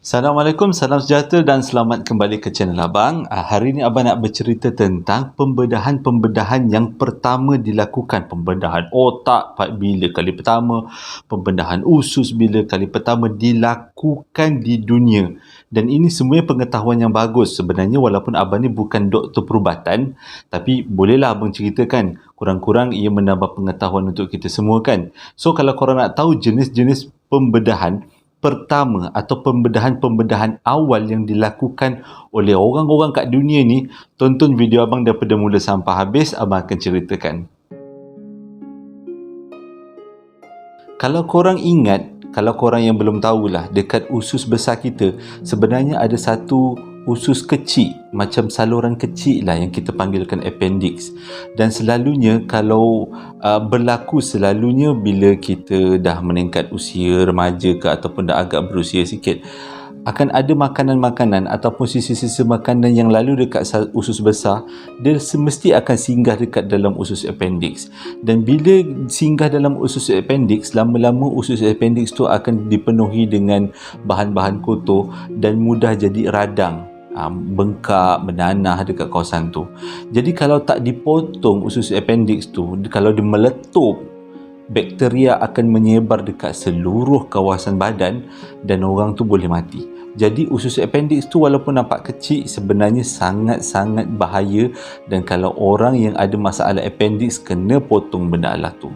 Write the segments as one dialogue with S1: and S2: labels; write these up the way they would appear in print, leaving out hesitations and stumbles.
S1: Assalamualaikum, salam sejahtera dan selamat kembali ke channel Abang. Hari ini Abang nak bercerita tentang pembedahan-pembedahan yang pertama dilakukan. Pembedahan otak bila kali pertama, pembedahan usus bila kali pertama dilakukan di dunia. Dan ini semuanya pengetahuan yang bagus. Sebenarnya walaupun Abang ni bukan doktor perubatan, tapi bolehlah Abang ceritakan. Kurang-kurang ia menambah pengetahuan untuk kita semua kan. So kalau korang nak tahu jenis-jenis pembedahan pertama atau pembedahan-pembedahan awal yang dilakukan oleh orang-orang kat dunia ni, tonton video abang daripada mula sampai habis, abang akan ceritakan. Kalau korang ingat, kalau korang yang belum tahulah, dekat usus besar kita sebenarnya ada satu usus kecil, macam saluran kecil lah yang kita panggilkan appendix. Dan selalunya kalau berlaku selalunya bila kita dah meningkat usia remaja ke ataupun dah agak berusia sikit, akan ada makanan-makanan ataupun sisa-sisa makanan yang lalu dekat usus besar, dia semesti akan singgah dekat dalam usus appendix. Dan bila singgah dalam usus appendix, lama-lama usus appendix tu akan dipenuhi dengan bahan-bahan kotor dan mudah jadi radang, bengkak, menanah dekat kawasan tu. Jadi kalau tak dipotong usus appendix tu, kalau dia meletup, bakteria akan menyebar dekat seluruh kawasan badan dan orang tu boleh mati. Jadi usus appendix tu walaupun nampak kecil, sebenarnya sangat-sangat bahaya, dan kalau orang yang ada masalah appendix kena potong benda lah tu.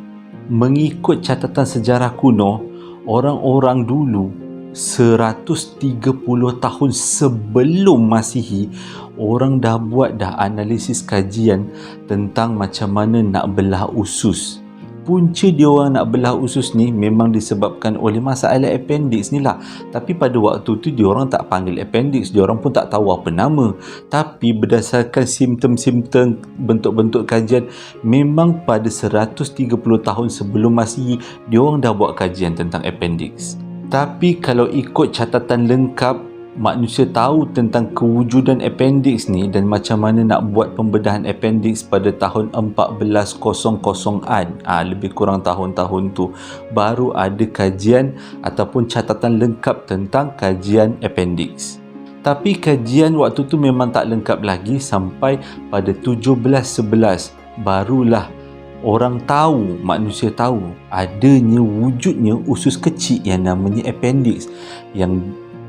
S1: Mengikut catatan sejarah kuno, orang-orang dulu 130 tahun sebelum Masihi, orang dah buat analisis kajian tentang macam mana nak belah usus. Punca dia orang nak belah usus ni memang disebabkan oleh masalah appendix ni lah. Tapi pada waktu tu dia orang tak panggil appendix, dia orang pun tak tahu apa nama. Tapi berdasarkan simptom-simptom, bentuk-bentuk kajian, memang pada 130 tahun sebelum Masihi dia orang dah buat kajian tentang appendix. Tapi kalau ikut catatan lengkap, manusia tahu tentang kewujudan appendix ni dan macam mana nak buat pembedahan appendix pada tahun 1400-an, lebih kurang tahun-tahun tu baru ada kajian ataupun catatan lengkap tentang kajian appendix. Tapi kajian waktu tu memang tak lengkap lagi, sampai pada 1711 barulah orang tahu, manusia tahu adanya wujudnya usus kecil yang namanya appendix. Yang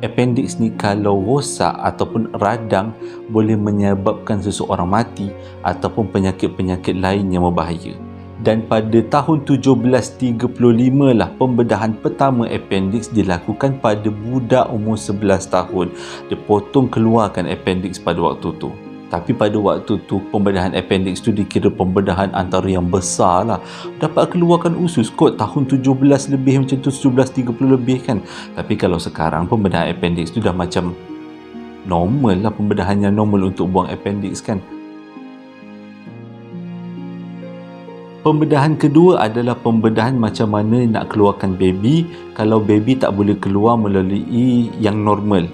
S1: appendix ni kalau rosak ataupun radang boleh menyebabkan seseorang mati ataupun penyakit-penyakit lain yang berbahaya. Dan pada tahun 1735 lah pembedahan pertama appendix dilakukan pada budak umur 11 tahun. Dia potong keluarkan appendix pada waktu tu. Tapi pada waktu tu pembedahan appendix tu dikira pembedahan antara yang besar lah. Dapat keluarkan usus kot tahun 17 lebih, macam tu 1730 lebih kan. Tapi kalau sekarang pembedahan appendix tu dah macam normal lah, pembedahan yang normal untuk buang appendix kan. Pembedahan kedua adalah pembedahan macam mana nak keluarkan baby kalau baby tak boleh keluar melalui yang normal.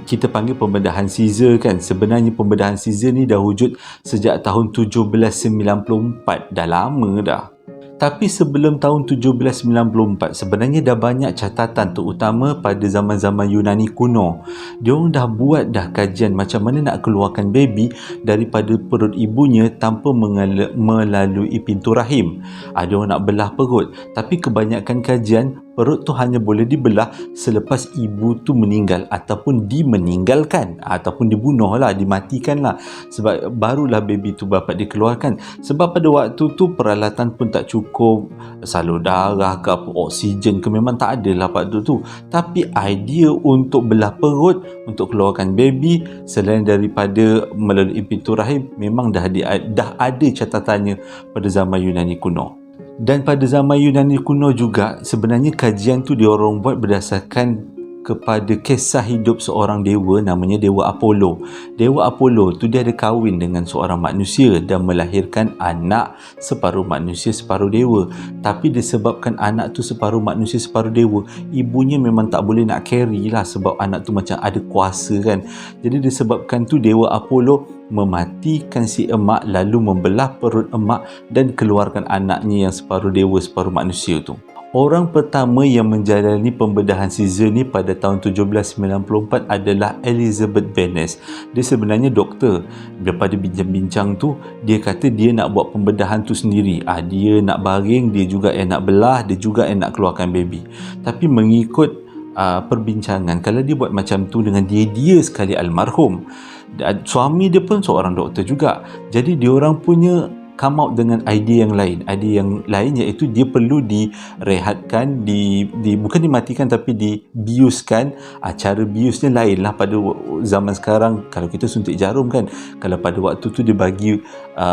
S1: Kita panggil pembedahan Caesar kan. Sebenarnya pembedahan Caesar ni dah wujud sejak tahun 1794, dah lama dah. Tapi sebelum tahun 1794 sebenarnya dah banyak catatan, terutama pada zaman-zaman Yunani kuno. Diorang dah buat kajian macam mana nak keluarkan baby daripada perut ibunya tanpa melalui pintu rahim. Diorang nak belah perut, tapi kebanyakan kajian perut tu hanya boleh dibelah selepas ibu tu meninggal ataupun dimeninggalkan ataupun dibunuh lah, dimatikan lah, sebab barulah baby tu dapat dikeluarkan. Sebab pada waktu tu peralatan pun tak cukup, salur darah ke apa, oksigen ke memang tak ada lah pada tu. Tapi idea untuk belah perut untuk keluarkan baby selain daripada melalui pintu rahim memang dah ada catatannya pada zaman Yunani kuno. Dan pada zaman Yunani kuno juga sebenarnya kajian tu diorang buat berdasarkan kepada kisah hidup seorang dewa namanya Dewa Apollo. Dewa Apollo tu dia ada kahwin dengan seorang manusia dan melahirkan anak separuh manusia separuh dewa. Tapi disebabkan anak tu separuh manusia separuh dewa, ibunya memang tak boleh nak carry lah sebab anak tu macam ada kuasa kan. Jadi disebabkan tu Dewa Apollo mematikan si emak lalu membelah perut emak dan keluarkan anaknya yang separuh dewa separuh manusia tu. Orang pertama yang menjalani pembedahan caesar ni pada tahun 1794 adalah Elizabeth Bennet. Dia sebenarnya doktor. Daripada bincang-bincang tu, dia kata dia nak buat pembedahan tu sendiri. Dia nak baring, dia juga yang nak belah, dia juga yang nak keluarkan baby. Tapi mengikut perbincangan, kalau dia buat macam tu dengan dia sekali almarhum, suami dia pun seorang doktor juga. Jadi diorang punya come out dengan idea yang lain iaitu dia perlu direhatkan, bukan dimatikan tapi dibiuskan. Cara biusnya lain lah pada zaman sekarang. Kalau kita suntik jarum kan, kalau pada waktu tu dia bagi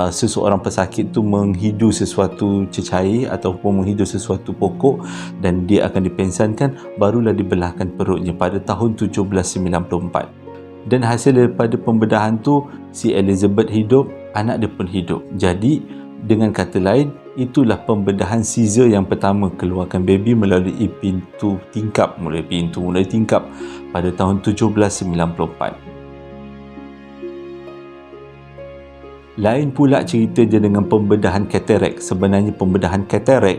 S1: seseorang pesakit tu menghidu sesuatu cecair ataupun menghidu sesuatu pokok dan dia akan dipensankan, barulah dibelahkan perutnya pada tahun 1794. Dan hasil daripada pembedahan tu, si Elizabeth hidup, anak dia pun hidup. Jadi dengan kata lain, itulah pembedahan caesar yang pertama, keluarkan baby melalui pintu tingkap pada tahun 1794. Lain pula cerita dia dengan pembedahan katarak. Sebenarnya pembedahan katarak,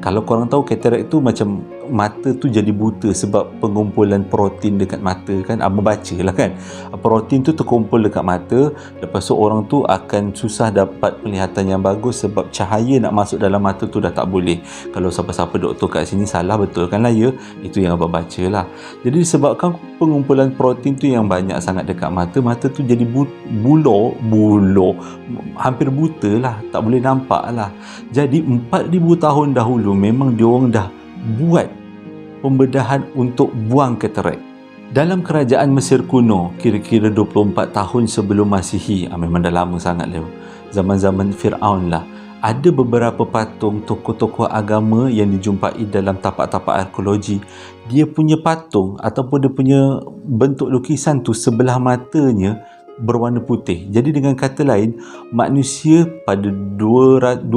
S1: kalau korang tahu, katarak tu macam mata tu jadi buta sebab pengumpulan protein dekat mata kan. Abang baca lah kan, protein tu terkumpul dekat mata, lepas tu orang tu akan susah dapat penglihatan yang bagus sebab cahaya nak masuk dalam mata tu dah tak boleh. Kalau siapa-siapa doktor kat sini salah betul kan lah ya, itu yang abang baca lah. Jadi disebabkan pengumpulan protein tu yang banyak sangat dekat mata, mata tu jadi bulo, hampir buta lah, tak boleh nampak lah. Jadi 4,000 tahun dahulu memang diorang dah buat pembedahan untuk buang katarak. Dalam kerajaan Mesir kuno, kira-kira 24 tahun sebelum Masihi, memang dah lama sangat lah, zaman-zaman Fir'aun lah, ada beberapa patung tokoh-tokoh agama yang dijumpai dalam tapak-tapak arkeologi. Dia punya patung ataupun dia punya bentuk lukisan tu, sebelah matanya berwarna putih. Jadi dengan kata lain, manusia pada 24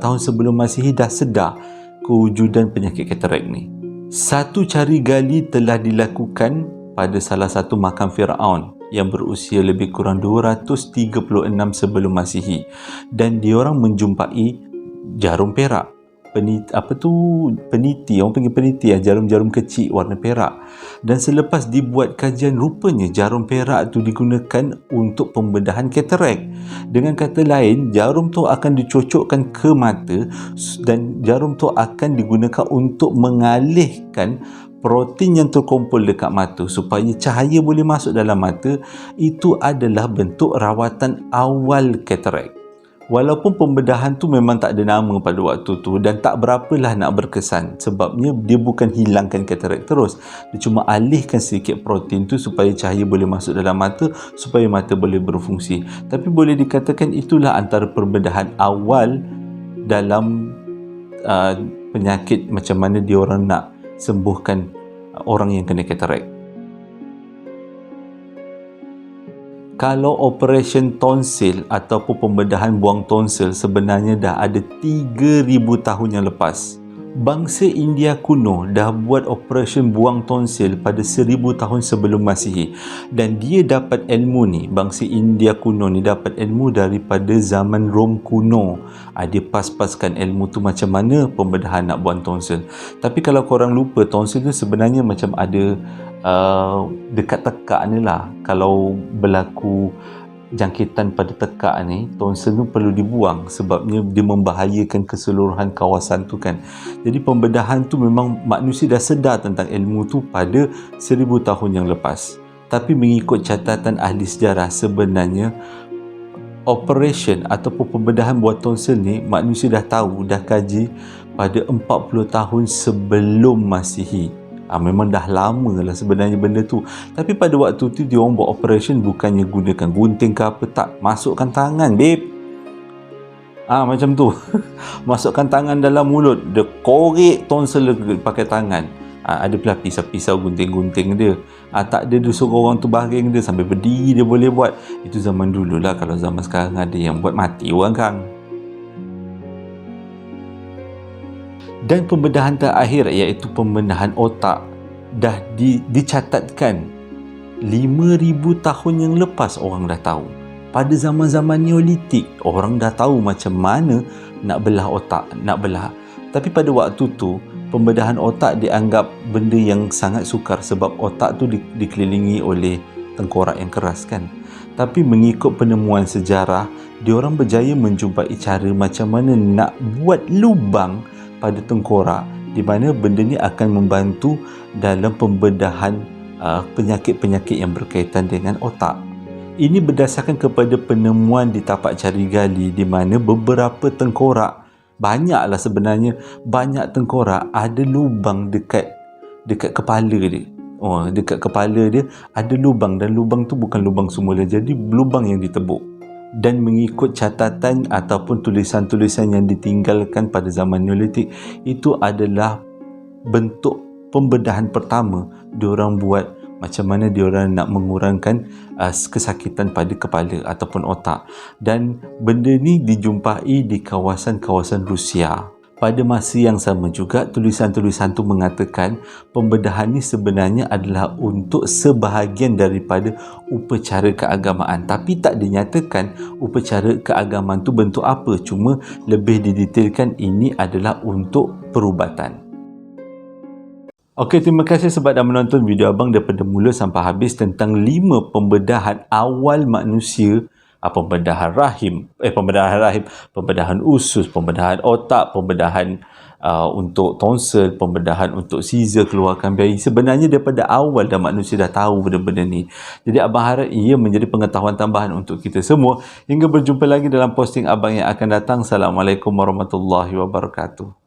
S1: tahun sebelum Masihi dah sedar kewujudan penyakit katarak ni. Satu cari gali telah dilakukan pada salah satu makam Fir'aun yang berusia lebih kurang 236 sebelum Masihi, dan diorang menjumpai jarum perak. Peniti, orang panggil peniti, jarum-jarum kecil warna perak. Dan selepas dibuat kajian, rupanya jarum perak tu digunakan untuk pembedahan katarak. Dengan kata lain, jarum tu akan dicocokkan ke mata dan jarum tu akan digunakan untuk mengalihkan protein yang terkumpul dekat mata supaya cahaya boleh masuk dalam mata. Itu adalah bentuk rawatan awal katarak. Walaupun pembedahan tu memang tak ada nama pada waktu tu dan tak berapalah nak berkesan, sebabnya dia bukan hilangkan katarak terus, dia cuma alihkan sedikit protein tu supaya cahaya boleh masuk dalam mata, supaya mata boleh berfungsi. Tapi boleh dikatakan itulah antara pembedahan awal dalam penyakit macam mana diorang nak sembuhkan orang yang kena katarak. Kalau operation tonsil ataupun pembedahan buang tonsil sebenarnya dah ada 3,000 tahun yang lepas. Bangsa India kuno dah buat operation buang tonsil pada 1,000 tahun sebelum Masihi, dan dia dapat ilmu ni, bangsa India kuno ni dapat ilmu daripada zaman Rom kuno. Dia pas-paskan ilmu tu macam mana pembedahan nak buang tonsil. Tapi kalau korang lupa, tonsil tu sebenarnya macam ada dekat tekak ni lah. Kalau berlaku jangkitan pada tekak ni, tonsil tu perlu dibuang sebabnya dia membahayakan keseluruhan kawasan tu kan. Jadi pembedahan tu memang manusia dah sedar tentang ilmu tu pada 1,000 tahun yang lepas. Tapi mengikut catatan ahli sejarah, sebenarnya operation ataupun pembedahan buat tonsil ni manusia dah tahu, dah kaji pada 40 tahun sebelum Masihi. Memang dah lama lah sebenarnya benda tu. Tapi pada waktu tu dia orang buat operation bukannya gunakan gunting ke apa, tak, masukkan tangan babe. Macam tu. Masukkan tangan dalam mulut, dia korek tonsil pakai tangan. Ada pula pisau-pisau gunting-gunting dia. Tak ada, dia suruh orang tu baring dia sambil berdiri dia boleh buat. Itu zaman dulu lah. Kalau zaman sekarang ada yang buat, mati orang kan. Dan pembedahan terakhir iaitu pembedahan otak dah dicatatkan 5,000 tahun yang lepas. Orang dah tahu pada zaman-zaman Neolitik, orang dah tahu macam mana nak belah otak, nak belah. Tapi pada waktu tu pembedahan otak dianggap benda yang sangat sukar sebab otak tu dikelilingi oleh tengkorak yang keras kan. Tapi mengikut penemuan sejarah, diorang berjaya menjumpai cara macam mana nak buat lubang pada tengkorak di mana benda ni akan membantu dalam pembedahan penyakit-penyakit yang berkaitan dengan otak. Ini berdasarkan kepada penemuan di tapak jari gali di mana beberapa tengkorak, banyaklah sebenarnya, banyak tengkorak ada lubang dekat kepala dia. Dekat kepala dia ada lubang dan lubang tu bukan lubang semula, jadi lubang yang ditebuk. Dan mengikut catatan ataupun tulisan-tulisan yang ditinggalkan pada zaman Neolitik, itu adalah bentuk pembedahan pertama diorang buat macam mana diorang nak mengurangkan kesakitan pada kepala ataupun otak. Dan benda ni dijumpai di kawasan-kawasan Rusia. Pada masa yang sama juga, tulisan-tulisan tu mengatakan pembedahan ni sebenarnya adalah untuk sebahagian daripada upacara keagamaan. Tapi tak dinyatakan upacara keagamaan tu bentuk apa. Cuma lebih didetailkan ini adalah untuk perubatan. Okey, terima kasih sebab dah menonton video abang daripada mula sampai habis tentang 5 pembedahan awal manusia. Pembedahan rahim, pembedahan usus, pembedahan otak, pembedahan untuk tonsel, pembedahan untuk Caesar keluarkan bayi. Sebenarnya daripada awal dah manusia dah tahu benda-benda ni. Jadi abang harap ia menjadi pengetahuan tambahan untuk kita semua. Hingga berjumpa lagi dalam posting abang yang akan datang. Assalamualaikum warahmatullahi wabarakatuh.